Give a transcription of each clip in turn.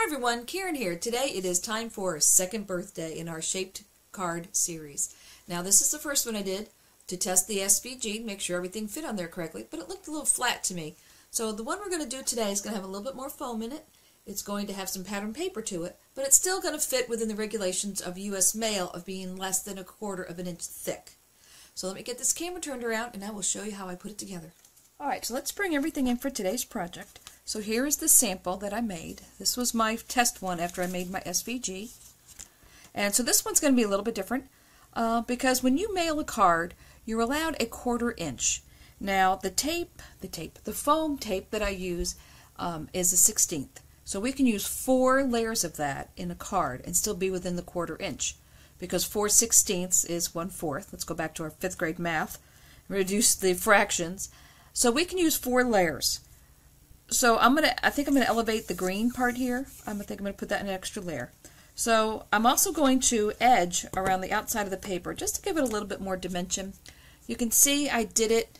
Hi everyone, Karen here. Today it is time for second birthday in our shaped card series. Now this is the first one I did to test the SVG, make sure everything fit on there correctly, but it looked a little flat to me. So the one we're going to do today is going to have a little bit more foam in it. It's going to have some pattern paper to it, but it's still going to fit within the regulations of U.S. mail of being less than 1/4 of an inch thick. So let me get this camera turned around and I will show you how I put it together. Alright, so let's bring everything in for today's project. So here is the sample that I made. This was my test one after I made my SVG. And so this one's going to be a little bit different because when you mail a card, you're allowed 1/4 inch. Now the foam tape that I use is a 1/16. So we can use 4 layers of that in a card and still be within the 1/4 inch because 4/16 is 1/4. Let's go back to our 5th grade math. Reduce the fractions. So we can use 4 layers. So I think I'm gonna elevate the green part here. I think I'm gonna put that in an extra layer. So I'm also going to edge around the outside of the paper just to give it a little bit more dimension. You can see I did it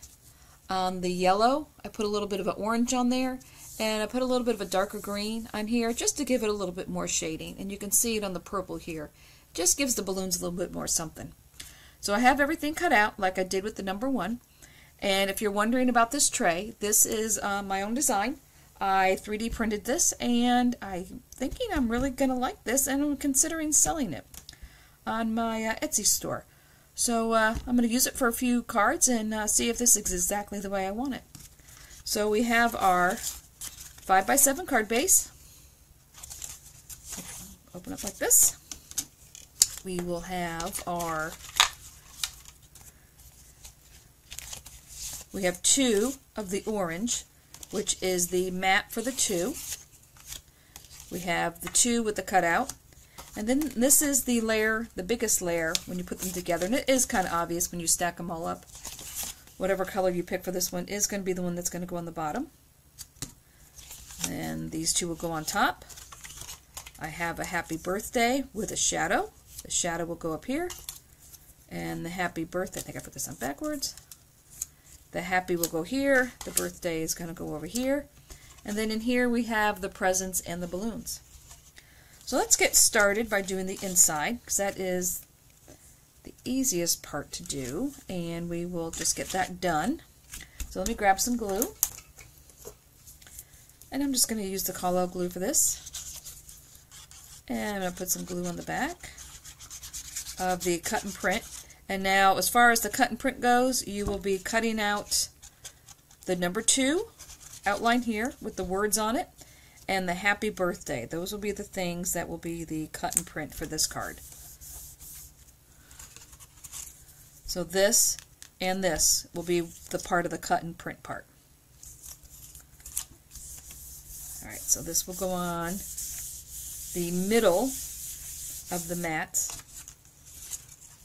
on the yellow. I put a little bit of an orange on there, and I put a little bit of a darker green on here just to give it a little bit more shading. And you can see it on the purple here. Just gives the balloons a little bit more something. So I have everything cut out like I did with the number 1. And if you're wondering about this tray, this is my own design. I 3D printed this, and I'm thinking I'm really going to like this, and I'm considering selling it on my Etsy store. So I'm going to use it for a few cards and see if this is exactly the way I want it. So we have our 5x7 card base. Open up like this. We will have our... We have 2 of the orange, which is the matte for the 2. We have the 2 with the cutout. And then this is the layer, the biggest layer, when you put them together. And it is kind of obvious when you stack them all up. Whatever color you pick for this one is going to be the one that's going to go on the bottom. And these 2 will go on top. I have a happy birthday with a shadow. The shadow will go up here. And the happy birthday, I think I put this on backwards. The happy will go here, the birthday is going to go over here, and then in here we have the presents and the balloons. So let's get started by doing the inside, because that is the easiest part to do, and we will just get that done. So let me grab some glue, and I'm just going to use the call-out glue for this, and I'm going to put some glue on the back of the cut and print. And now, as far as the cut and print goes, you will be cutting out the number 2 outline here with the words on it and the happy birthday. Those will be the things that will be the cut and print for this card. So this and this will be the part of the cut and print part. Alright, so this will go on the middle of the mats.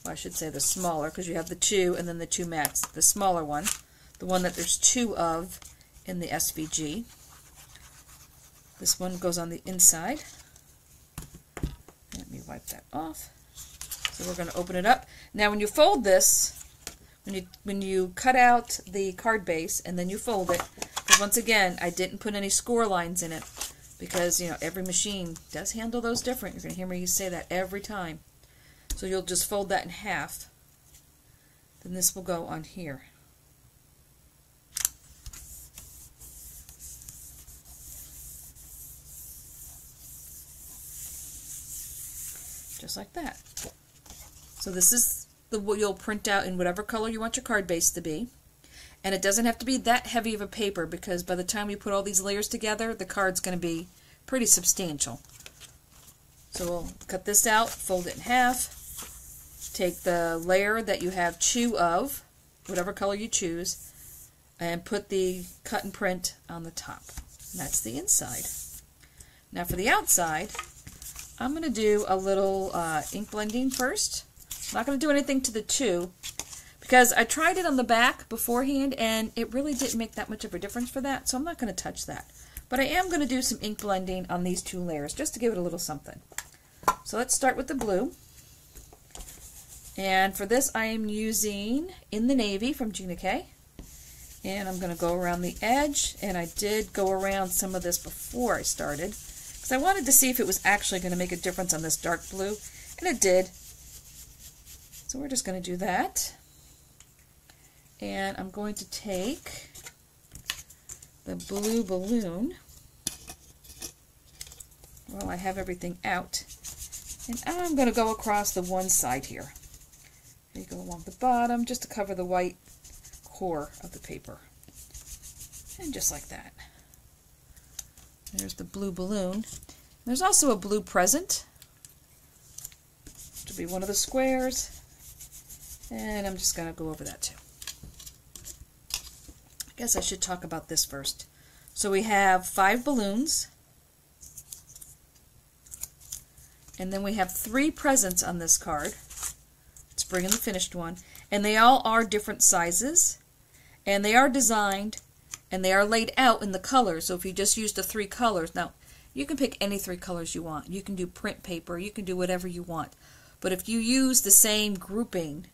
Well, I should say the smaller, because you have the 2 and then the 2 mats. The smaller one, the one that there's 2 of in the SVG. This one goes on the inside. Let me wipe that off. So we're going to open it up. Now when you fold this, when you cut out the card base and then you fold it, because once again, I didn't put any score lines in it, because every machine does handle those different. You're going to hear me say that every time. So you'll just fold that in half. Then this will go on here. Just like that. So this is what you'll print out in whatever color you want your card base to be. And it doesn't have to be that heavy of a paper, because by the time you put all these layers together, the card's going to be pretty substantial. So we'll cut this out, fold it in half. Take the layer that you have 2 of, whatever color you choose, and put the cut and print on the top. And that's the inside. Now for the outside, I'm going to do a little ink blending first. I'm not going to do anything to the 2, because I tried it on the back beforehand, and it really didn't make that much of a difference for that, so I'm not going to touch that. But I am going to do some ink blending on these 2 layers, just to give it a little something. So let's start with the blue. And for this I am using In the Navy from Gina K. And I'm going to go around the edge, and I did go around some of this before I started, because because I wanted to see if it was actually going to make a difference on this dark blue, and it did. So we're just going to do that. And I'm going to take the blue balloon while I have everything out, and I'm going to go across the one side here. You go along the bottom just to cover the white core of the paper. And just like that. There's the blue balloon. There's also a blue present, which will be one of the squares. And I'm just going to go over that too. I guess I should talk about this first. So we have 5 balloons. And then we have 3 presents on this card. Let's bring in the finished one. And they all are different sizes. And they are designed and they are laid out in the colors. So if you just use the 3 colors, now you can pick any 3 colors you want. You can do print paper, you can do whatever you want. But if you use the same grouping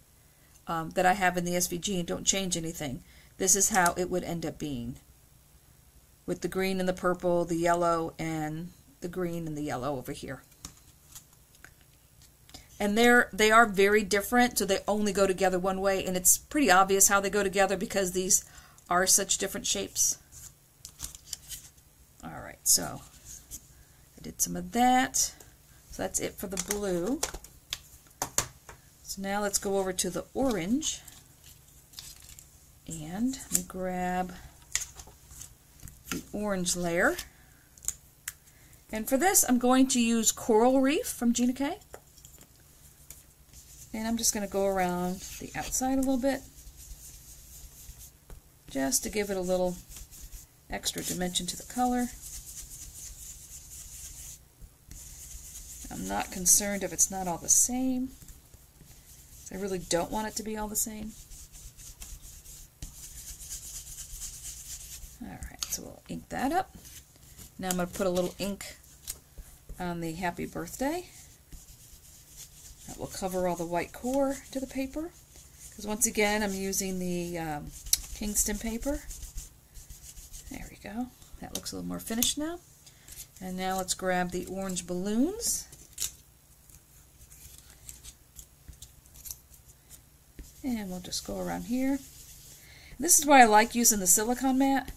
that I have in the SVG and don't change anything, this is how it would end up being. With the green and the purple, the yellow, and the green and the yellow over here. And they are very different, so they only go together one way, and it's pretty obvious how they go together because these are such different shapes. Alright, so I did some of that. So that's it for the blue. So now let's go over to the orange. And let me grab the orange layer. And for this, I'm going to use Coral Reef from Gina K. And I'm just going to go around the outside a little bit, just to give it a little extra dimension to the color. I'm not concerned if it's not all the same. I really don't want it to be all the same. Alright, so we'll ink that up. Now I'm going to put a little ink on the happy birthday. That will cover all the white core to the paper. Because once again, I'm using the Kingston paper. There we go. That looks a little more finished now. And now let's grab the orange balloons. And we'll just go around here. This is why I like using the silicone mat,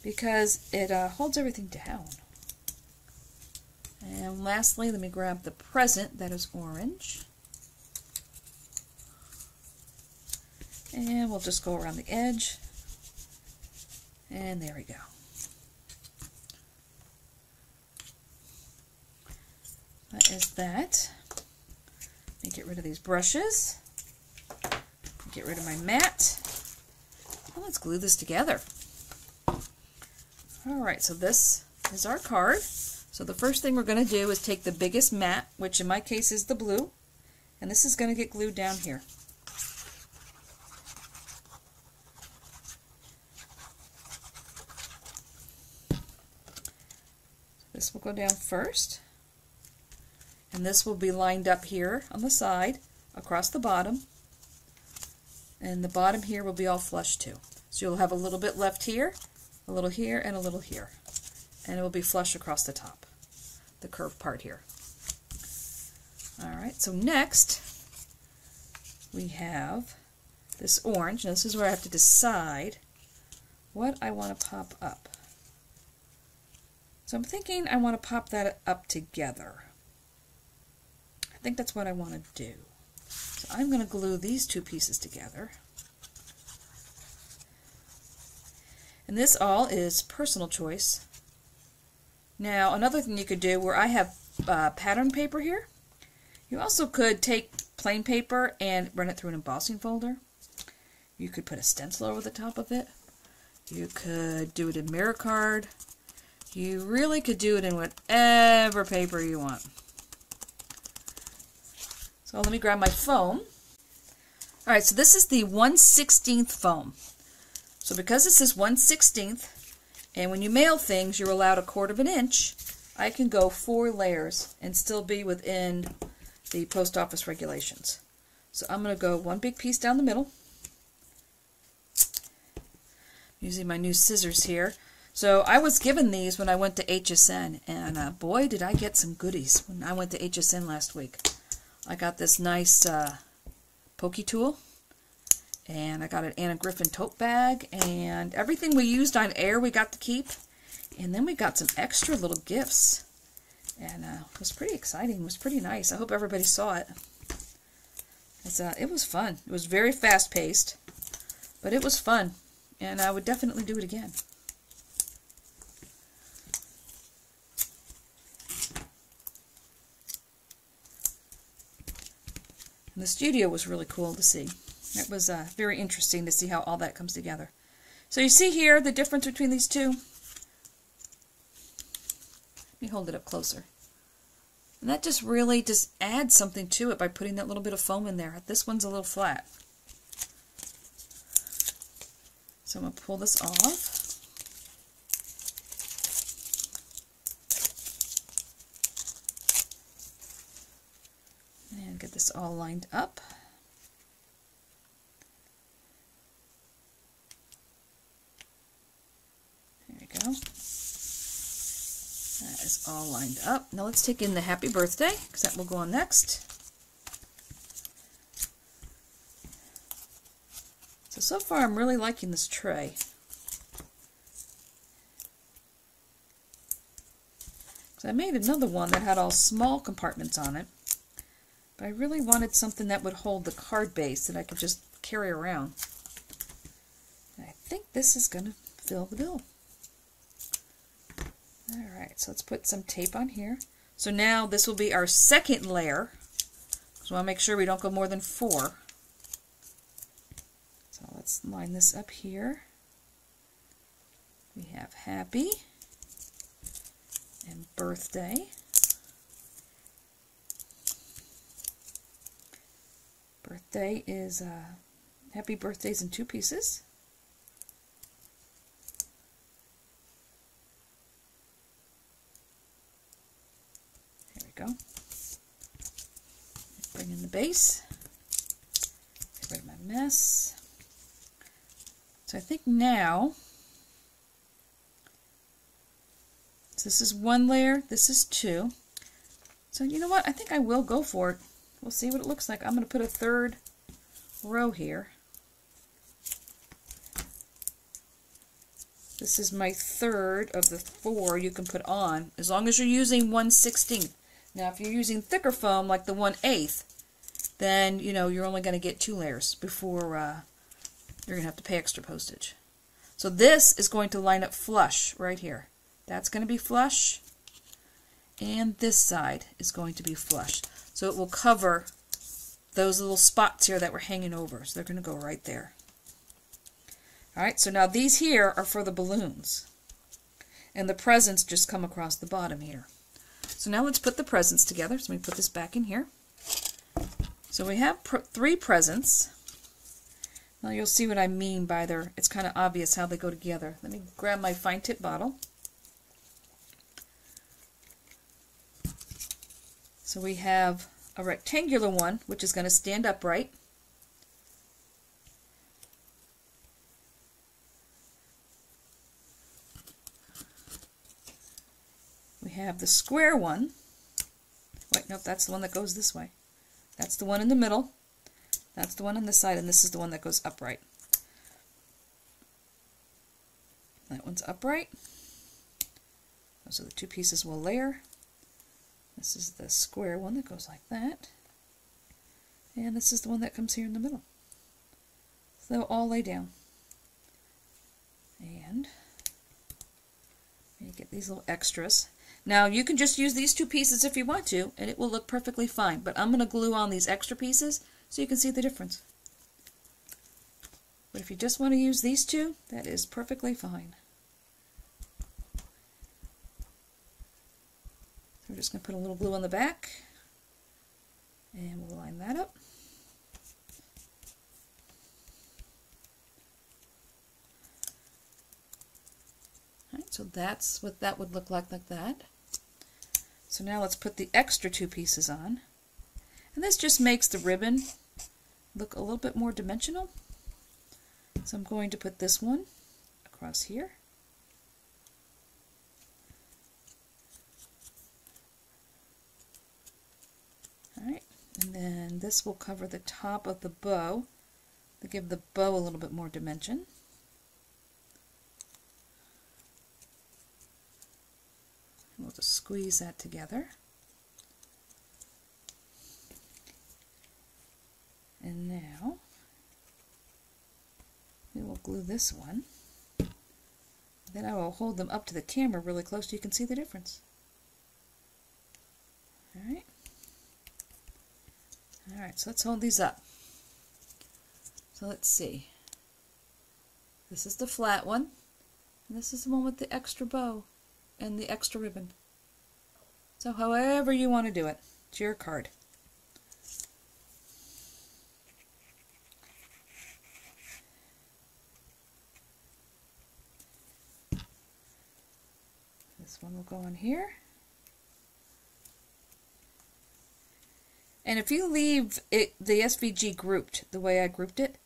because it holds everything down. And lastly, let me grab the present that is orange. And we'll just go around the edge. And there we go. That is that. Let me get rid of these brushes. Get rid of my mat. Well, let's glue this together. Alright, so this is our card. So the first thing we're going to do is take the biggest mat, which in my case is the blue, and this is going to get glued down here. This will go down first, and this will be lined up here on the side, across the bottom, and the bottom here will be all flush too. So you'll have a little bit left here, a little here, and a little here. And it will be flush across the top, the curved part here. Alright, so next we have this orange. Now this is where I have to decide what I want to pop up. So I'm thinking I want to pop that up together. I think that's what I want to do. So I'm going to glue these 2 pieces together. And this all is personal choice. Now, another thing you could do, where I have pattern paper here, you also could take plain paper and run it through an embossing folder. You could put a stencil over the top of it. You could do it in mirror card. You really could do it in whatever paper you want. So let me grab my foam. Alright, so this is the 1/16 foam. So because this is 1/16, and when you mail things, you're allowed 1/4 inch, I can go 4 layers and still be within the post office regulations. So I'm going to go 1 big piece down the middle, using my new scissors here. So I was given these when I went to HSN, and boy, did I get some goodies when I went to HSN last week. I got this nice pokey tool, and I got an Anna Griffin tote bag, and everything we used on air we got to keep. And then we got some extra little gifts, and it was pretty exciting. It was pretty nice. I hope everybody saw it. It was fun. It was very fast-paced, but it was fun, and I would definitely do it again. And the studio was really cool to see. It was very interesting to see how all that comes together. So you see here the difference between these two? Let me hold it up closer. And that just really just adds something to it by putting that little bit of foam in there. This one's a little flat. So I'm going to pull this off. And get this all lined up. There we go. That is all lined up. Now let's take in the happy birthday, because that will go on next. So far I'm really liking this tray. Because I made another one that had all small compartments on it. But I really wanted something that would hold the card base that I could just carry around. And I think this is going to fill the bill. Alright, so let's put some tape on here. So now this will be our second layer. So I want to make sure we don't go more than 4. So let's line this up here. We have happy and birthday. Birthday is happy birthdays in 2 pieces. There we go. Bring in the base. Get rid of my mess. So I think now, so this is 1 layer, this is 2. So you know what? I think I will go for it. We'll see what it looks like. I'm going to put a 3rd row here. This is my 3rd of the 4 you can put on, as long as you're using 1/16. Now, if you're using thicker foam, like the 1/8, then, you know, you're only going to get 2 layers before you're going to have to pay extra postage. So this is going to line up flush right here. That's going to be flush, and this side is going to be flush. So it will cover those little spots here that were hanging over. So they're going to go right there. Alright, so now these here are for the balloons. And the presents just come across the bottom here. So now let's put the presents together. So let me put this back in here. So we have 3 presents. Now you'll see what I mean by it's kind of obvious how they go together. Let me grab my fine tip bottle. So we have a rectangular one, which is going to stand upright. We have the square one. Wait, nope, that's the one that goes this way. That's the one in the middle. That's the one on this side, and this is the one that goes upright. That one's upright. Those are the 2 pieces we'll layer. This is the square one that goes like that. And this is the one that comes here in the middle. So they'll all lay down. And you get these little extras. Now you can just use these 2 pieces if you want to, and it will look perfectly fine. But I'm going to glue on these extra pieces so you can see the difference. But if you just want to use these 2, that is perfectly fine. So we're just going to put a little glue on the back, and we'll line that up. Alright, so that's what that would look like that. So now let's put the extra 2 pieces on. And this just makes the ribbon look a little bit more dimensional. So I'm going to put this one across here. And then this will cover the top of the bow to give the bow a little bit more dimension. We'll just squeeze that together. And now we will glue this one. Then I will hold them up to the camera really close so you can see the difference. Alright. Alright, so let's hold these up. So let's see. This is the flat one, and this is the one with the extra bow and the extra ribbon. So however you want to do it, it's your card. This one will go on here. And if you leave it, the SVG grouped the way I grouped it,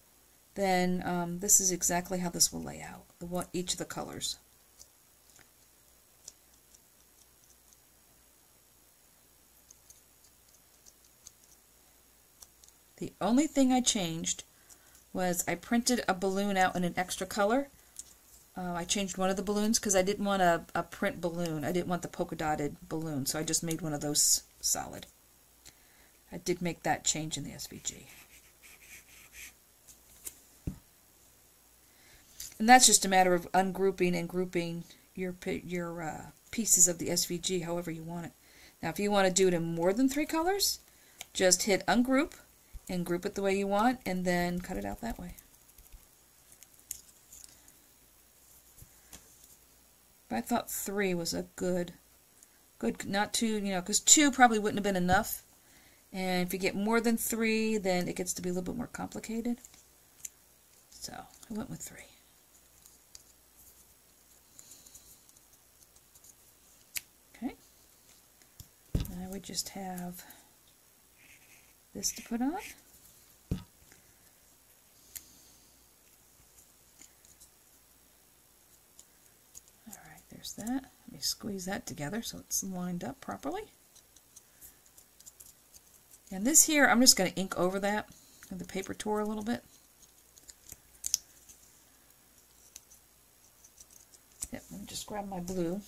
then this is exactly how this will lay out, each of the colors. The only thing I changed was I printed a balloon out in an extra color. I changed one of the balloons because I didn't want a print balloon. I didn't want the polka dotted balloon, so I just made one of those solid. I did make that change in the SVG. And that's just a matter of ungrouping and grouping your pieces of the SVG however you want it. Now if you want to do it in more than 3 colors, just hit ungroup and group it the way you want and then cut it out that way. But I thought 3 was a good, not 2, because 2 probably wouldn't have been enough. And if you get more than 3, then it gets to be a little bit more complicated. So I went with 3. Okay. Now we just have this to put on. Alright, there's that. Let me squeeze that together so it's lined up properly. And this here, I'm just going to ink over that with the paper tour a little bit. Yep, let me just grab my blue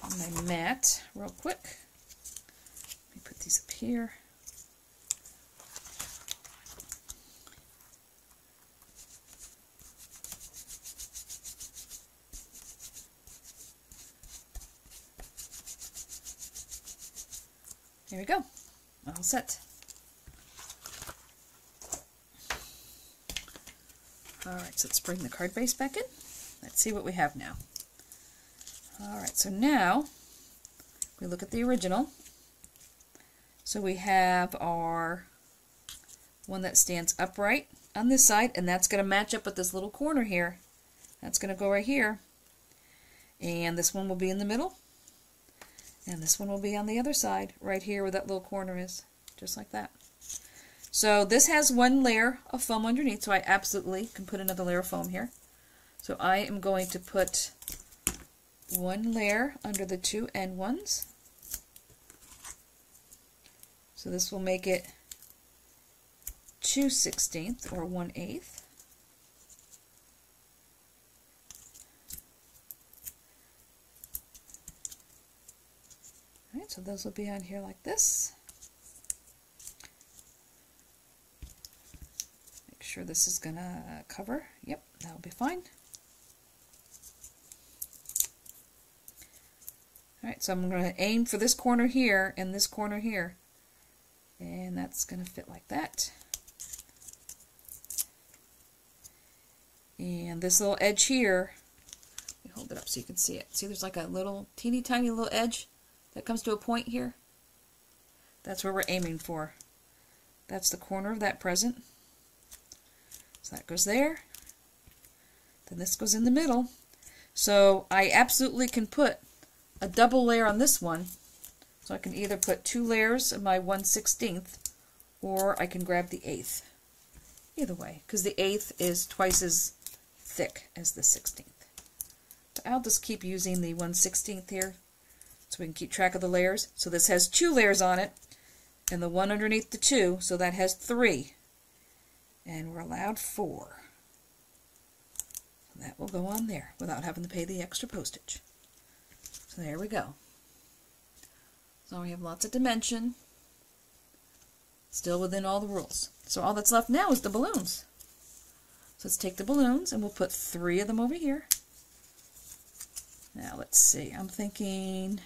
and my matte real quick. Let me put these up here. There we go. All set. Alright, so let's bring the card base back in. Let's see what we have now. Alright, so now we look at the original. So we have our one that stands upright on this side, and that's going to match up with this little corner here. That's going to go right here. And this one will be in the middle. And this one will be on the other side, right here where that little corner is, just like that. So this has one layer of foam underneath, so I absolutely can put another layer of foam here. So I am going to put one layer under the 2 end ones. So this will make it 2/16 or 1/8. Alright, so those will be on here like this. Make sure this is going to cover. Yep, that'll be fine. Alright, so I'm going to aim for this corner here and this corner here. And that's going to fit like that. And this little edge here, let me hold it up so you can see it. See, there's like a little teeny tiny little edge that comes to a point here. That's where we're aiming for. That's the corner of that present. So that goes there. Then this goes in the middle. So I absolutely can put a double layer on this one. So I can either put 2 layers of my 1/16 or I can grab the 1/8. Either way, because the 1/8 is twice as thick as the 16th. But I'll just keep using the 1/16 here so we can keep track of the layers. So this has 2 layers on it, and the one underneath the 2, so that has 3. And we're allowed 4. That will go on there without having to pay the extra postage. So there we go. So we have lots of dimension, still within all the rules. So all that's left now is the balloons. So let's take the balloons and we'll put 3 of them over here. Now let's see, I'm thinking,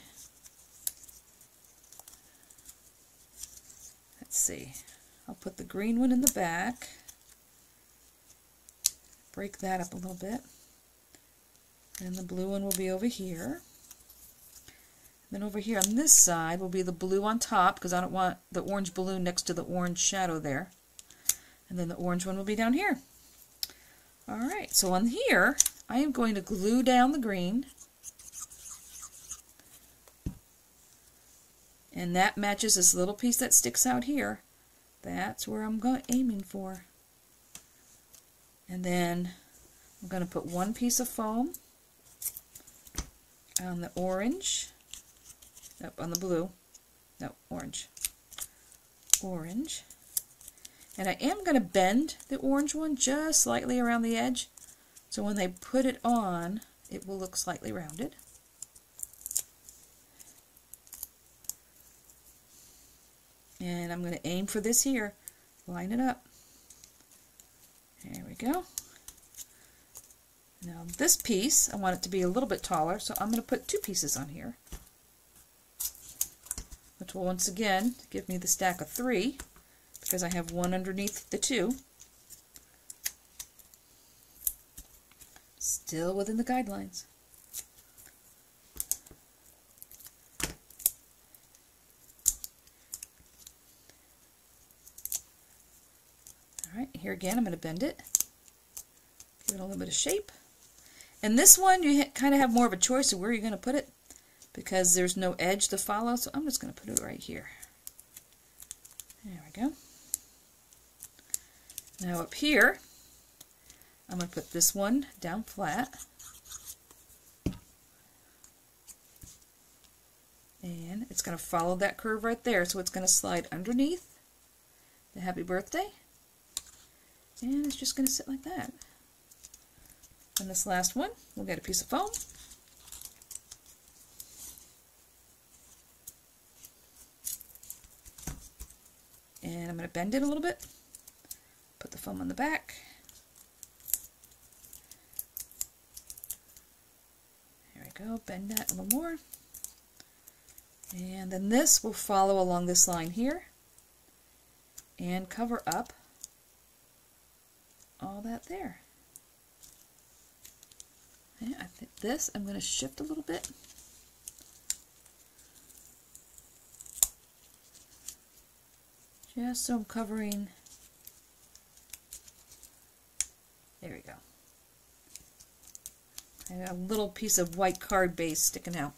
let's see, I'll put the green one in the back, break that up a little bit, and the blue one will be over here. Then over here on this side will be the blue on top, because I don't want the orange balloon next to the orange shadow there. And then the orange one will be down here. Alright, so on here, I am going to glue down the green. And that matches this little piece that sticks out here. That's where I'm aiming for. And then I'm going to put one piece of foam on the orange. Nope, on the blue. No, orange. Orange. And I am going to bend the orange one just slightly around the edge. So when they put it on, it will look slightly rounded. And I'm going to aim for this here. Line it up. There we go. Now this piece, I want it to be a little bit taller, so I'm going to put 2 pieces on here, which will once again give me the stack of 3, because I have one underneath the 2. Still within the guidelines. Alright, here again I'm going to bend it, give it a little bit of shape. And this one you kind of have more of a choice of where you're going to put it, because there's no edge to follow, so I'm just going to put it right here. There we go. Now up here, I'm going to put this one down flat. And it's going to follow that curve right there, so it's going to slide underneath the happy birthday. And it's just going to sit like that. And this last one, we'll get a piece of foam. And I'm going to bend it a little bit. Put the foam on the back. There we go, bend that a little more. And then this will follow along this line here and cover up all that there. Yeah, I think this I'm going to shift a little bit. Just so I'm covering. There we go. I got a little piece of white card base sticking out.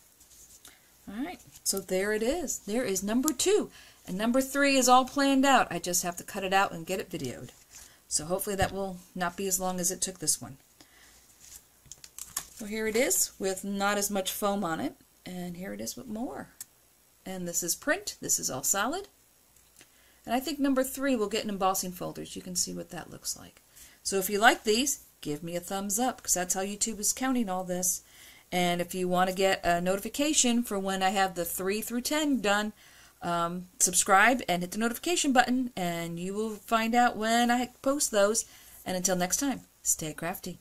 Alright, so there it is. There is number 2. And number 3 is all planned out. I just have to cut it out and get it videoed. So hopefully that will not be as long as it took this one. So here it is with not as much foam on it, and here it is with more. And this is print, this is all solid. And I think number 3 will get in embossing folders. You can see what that looks like. So if you like these, give me a thumbs up, because that's how YouTube is counting all this. And if you want to get a notification for when I have the 3 through 10 done, subscribe and hit the notification button, and you will find out when I post those. And until next time, stay crafty.